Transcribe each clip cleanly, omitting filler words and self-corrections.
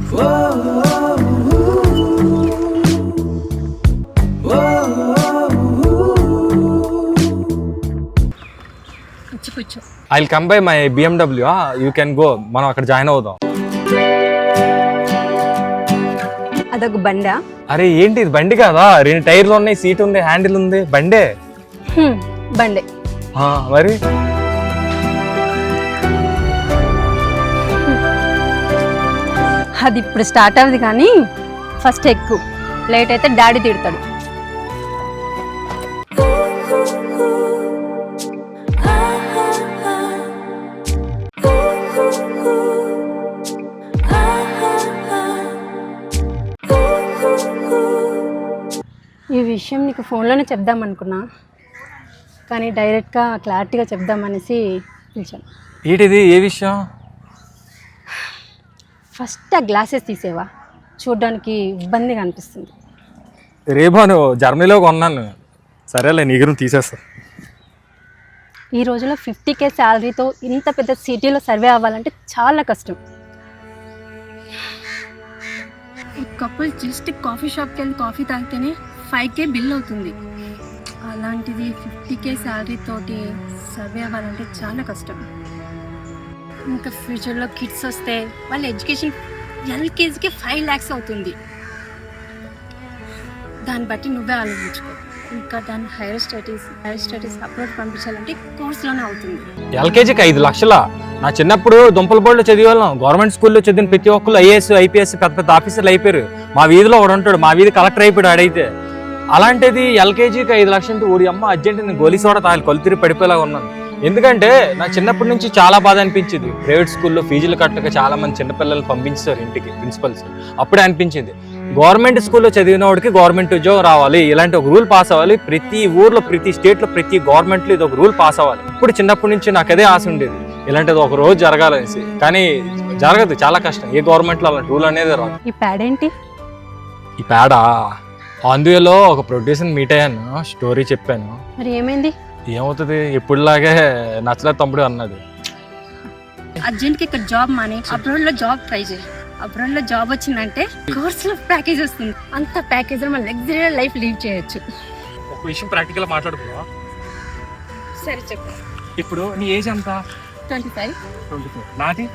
I will come by my BMW. You can go. మనం అక్కడ join అవుదాం. అదొక బండా? అరే ఏంటి ఇది బండి కాదా? 2 టైర్లు ఉన్నాయి, సీట్ ఉంది, హ్యాండిల్ ఉంది, బండే. బండే మరి అది ఇప్పుడు స్టార్ట్ అవ్వదు కానీ ఫస్ట్ ఎక్కువ లేట్ అయితే డాడీ తిడతాడు. ఈ విషయం నీకు ఫోన్లోనే చెప్దాం అనుకున్నా, కానీ డైరెక్ట్గా క్లారిటీగా చెప్దామనేసి పిలిచాను. ఏంటిది? ఏ విషయం? ఫస్ట్ ఆ గ్లాసెస్ తీసేవా, చూడడానికి ఇబ్బందిగా అనిపిస్తుంది. రేబాను జర్మనీలో కొన్నాను. సరేలే, నీ గురించి తీసేస్తా. ఈ రోజులో 50K శాలరీతో ఇంత పెద్ద సిటీలో సర్వే అవ్వాలంటే చాలా కష్టం. కపుల్ జస్ట్ కాఫీ షాప్కి వెళ్ళి కాఫీ తాగితేనే 5K బిల్ అవుతుంది. అలాంటిది 50K శాలరీ తోటి సర్వే అవ్వాలంటే చాలా కష్టం. ఇంకా ఫ్యూచర్లో కిడ్స్ వస్తే వాళ్ళ ఎడ్యుకేషన్ LKGకి 5 lakhs అవుతుంది. దాన్ని బట్టి నువ్వే ఆలోచించుకో. ఇంకా దాన్ని హైయర్ స్టడీస్ అప్లోడ్ పంపించాలంటే కోర్సులోనే అవుతుంది. LKGకి 5 లక్షలా? నా చిన్నప్పుడు దుంపల బోర్డులో చదివేవాళ్ళం. గవర్నమెంట్ స్కూల్లో చదివిన ప్రతి ఒక్కరు IAS IPS పెద్ద పెద్ద ఆఫీసర్లు అయిపోయారు. మా వీధిలో ఒకడు ఉంటాడు, మా వీధి కలెక్టర్ అయిపోయాడు ఆడైతే. అలాంటిది LKGకి 5 లక్షలు అంటే ఓడి అమ్మ అర్జెంట్ నేను గోలీ సోడా తాగి కొలు తిరిగి పడిపోయేలాగా ఉన్నాను. ఎందుకంటే నా చిన్నప్పటి నుంచి చాలా బాధ అనిపించింది. ప్రైవేట్ స్కూల్లో ఫీజులు కట్టక చాలా మంది చిన్నపిల్లలు పంపించారు ఇంటికి ప్రిన్సిపల్స్. అప్పుడే అనిపించింది గవర్నమెంట్ స్కూల్లో చదివిన వాడికి గవర్నమెంట్ ఉద్యోగం రావాలి, ఇలాంటి ఒక రూల్ పాస్ అవ్వాలి. ప్రతి ఊర్లో, ప్రతి స్టేట్లో, ప్రతి గవర్నమెంట్లో ఇది ఒక రూల్ పాస్ అవ్వాలి. ఇప్పుడు చిన్నప్పటి నుంచి నాకు అదే ఆశ ఉండేది, ఇలాంటిది ఒక రోజు జరగాలనేసి. కానీ జరగదు, చాలా కష్టం. ఏ గవర్నమెంట్లో అలాంటి రూల్ అనేది రాదు. ఈ ప్యాడ్ ఏంటి? ఈ ప్యాడా అందులో ఒక ప్రొడ్యూసర్ మీట్ అయ్యాను, స్టోరీ చెప్పాను. మరి ఏమైంది? ఏమవుతుంది, ఎప్పుడులాగే నచ్చలేదు తమ్ముడు అన్నాడు. అర్జెంట్కి ఇక్కడ జాబ్ మానే అబ్రాడ్లో జాబ్ ట్రై చేయి. అబ్రాడ్లో జాబ్ వచ్చిందంటే కోర్సులో ప్యాకేజ్ వస్తుంది. అంత ప్యాకేజ్ మన లగ్జరీ లైఫ్ లీడ్ చేయొచ్చు. ఒక విషయం ప్రాక్టికల్ మాట్లాడుకో. సరే చెప్పు. ఇప్పుడు నీ ఏజ్ ఎంత? 25. నాది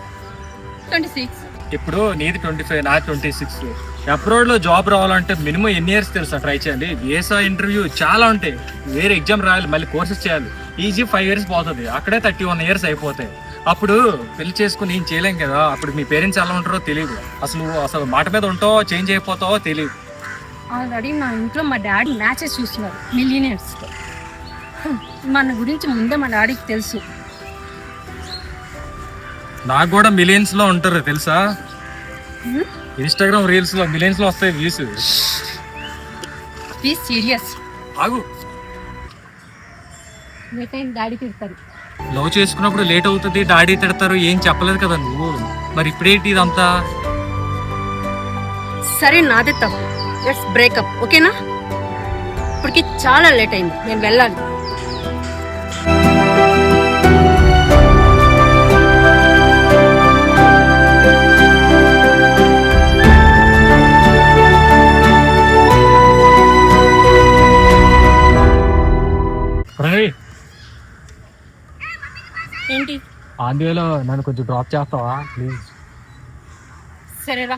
26. ఇప్పుడు నీది 25, నాది 26. అబ్రాడ్ లో జాబ్ రావాలంటే మినిమం ఎన్ని ఇయర్స్ తెలుసా ట్రై చేయాలి? వీసా ఇంటర్వ్యూ చాలా ఉంటాయి, వేరే ఎగ్జామ్ రాయాలి, మళ్ళీ కోర్సెస్ చేయాలి. ఈజీ 5 years పోతుంది, అక్కడే 31 years అయిపోతాయి. అప్పుడు పెళ్లి చేసుకుని ఏం చేయలేం కదా. అప్పుడు మీ పేరెంట్స్ ఎలా ఉంటారో తెలియదు, అసలు మాట మీద ఉంటావో చేంజ్ అయిపోతావో తెలియదు. ఆల్రెడీ మా ఇంట్లో మా డాడీ మ్యాచెస్ చూస్తున్నారు మిలియనర్స్తో. మన గురించి ముందే మా డాడీకి తెలుసు. నాకు కూడా మిలియన్స్ లో ఉంటారు తెలుసా. ఇన్స్టాగ్రామ్ రీల్స్ లో మిలియన్స్ లో వస్తాయి వ్యూస్. ప్లీజ్ సీరియస్ ఆగు. లేట్ అయింది, డాడీ తిడతారు. లవ్ చేసుకున్నప్పుడు లేట్ అవుతుంది, డాడీ తిడతారు, ఏం చెప్పలేదు కదా నువ్వు. మరి ఇప్పుడేంటి ఇదంతా? సరే నాదే తప్పు, లెట్స్ బ్రేకప్, ఓకేనా? ఇప్పటికి చాలా లేట్ అయింది, నేను వెళ్ళాలి. ఏంటి? ఆంధ్రలో నన్ను కొంచెం డ్రాప్ చేస్తావా ప్లీజ్? సరేరా.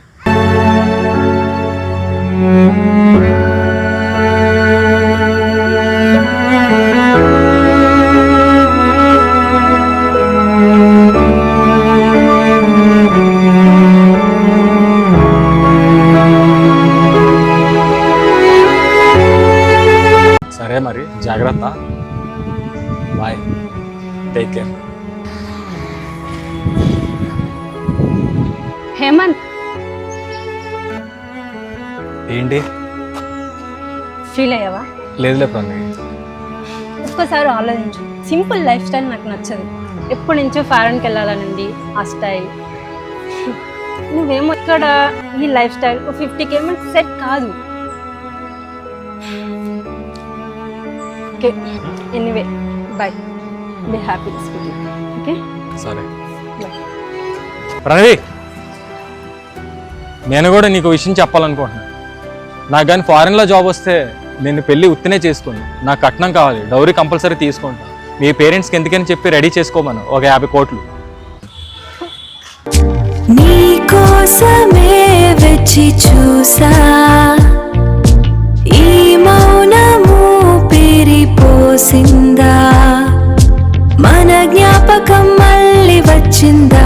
సరే మరి, జాగ్రత్త, బాయ్, టేక్ కేర్. హేమంత్, ఏంటి ఫీల్ అయ్యావా? లేదులే ప్రణయ్. ఒక్కసారి ఆలోచించు. సింపుల్ లైఫ్ స్టైల్ నాకు నచ్చదు. ఎప్పటి నుంచో ఫారెన్కి వెళ్ళాలనుంది ఆ స్టైల్. నువ్వేమో ఇక్కడ ఈ లైఫ్ స్టైల్ 50K సెట్ కాదు. Okay, anyway bye, be happy. Okay సరే ప్రణయ్. నేను కూడా నీకు విషయం చెప్పాలనుకుంటున్నాను. నాకు కానీ ఫారెన్లో జాబ్ వస్తే నేను పెళ్ళి ఉత్తినే చేసుకోను. నాకు కట్నం కావాలి, డౌరీ కంపల్సరీ తీసుకుంటాను. మీ పేరెంట్స్కి ఎందుకని చెప్పి రెడీ చేసుకోమను ఒక 50 కోట్లు. నీ కోసమే వెచ్చి చూసా, ఈ మౌనము పెరిపోసిందా, మన జ్ఞాపకం మళ్ళీ వచ్చిందా.